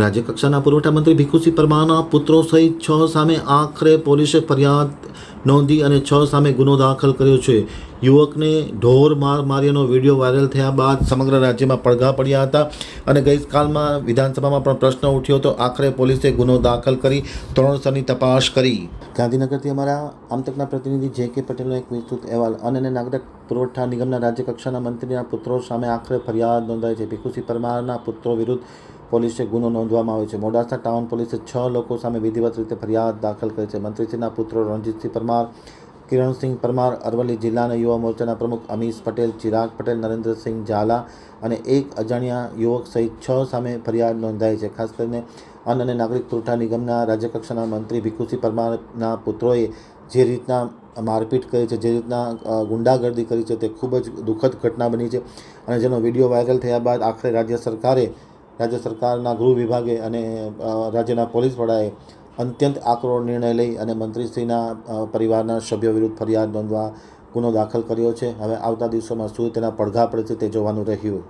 રાજ્યકક્ષાના પુરવઠા મંત્રી ભીખુસિંહ પરમારના પુત્રો સહિત 6 સામે આખરે પોલીસે ફરિયાદ નોંધી અને 6 સામે ગુનો દાખલ કર્યો છે. યુવકને ઢોર માર માર્યાનો વિડીયો વાયરલ થયા બાદ સમગ્ર રાજ્યમાં પડઘા પડ્યા હતા અને ગઈકાલમાં વિધાનસભામાં પણ પ્રશ્ન ઉઠ્યો હતો. આખરે પોલીસે ગુનો દાખલ કરી ધોરણસરની તપાસ કરી. ગાંધીનગરથી અમારા આમતકના પ્રતિનિધિ જે.કે. પટેલનો એક વિસ્તૃત અહેવાલ. અન્ન અને નાગરિક પુરવઠા નિગમના રાજ્યકક્ષાના મંત્રીના પુત્રો સામે આખરે ફરિયાદ નોંધાઈ છે. ભીખુસિંહ પરમારના પુત્રો વિરુદ્ધ પોલીસે ગુનો નોંધવામાં આવ્યો છે. મોડાસા ટાઉન પોલીસે 6 લોકો સામે વિધિવત રીતે ફરિયાદ દાખલ કરી છે. મંત્રીશ્રીના પુત્રો રણજીતસિંહ પરમાર, કિરણસિંહ પરમાર, અરવલ્લી જિલ્લાના યુવા મોરચાના પ્રમુખ અમીશ પટેલ, ચિરાગ પટેલ, નરેન્દ્રસિંહ ઝાલા અને એક અજાણ્યા યુવક સહિત 6 સામે ફરિયાદ નોંધાઈ છે. ખાસ કરીને અન્ન અને નાગરિક પુરવઠા નિગમના રાજ્યકક્ષાના મંત્રી ભીખુસિંહ પરમારના પુત્રોએ જે રીતના મારપીટ કરી છે, જે રીતના ગુંડાગર્દી કરી છે, તે ખૂબ જ દુઃખદ ઘટના બની છે અને જેનો વિડીયો વાયરલ થયા બાદ આખરે રાજ્ય સરકારના ગૃહ વિભાગે અને રાજ્યના પોલીસ વડાએ અત્યંત આકરો નિર્ણય લઈ અને મંત્રીશ્રીના પરિવારના સભ્યો વિરુદ્ધ ફરિયાદ નોંધવા ગુનો દાખલ કર્યો છે. હવે આવતા દિવસોમાં શું તેના પડઘા પડે છે તે જોવાનું રહ્યું.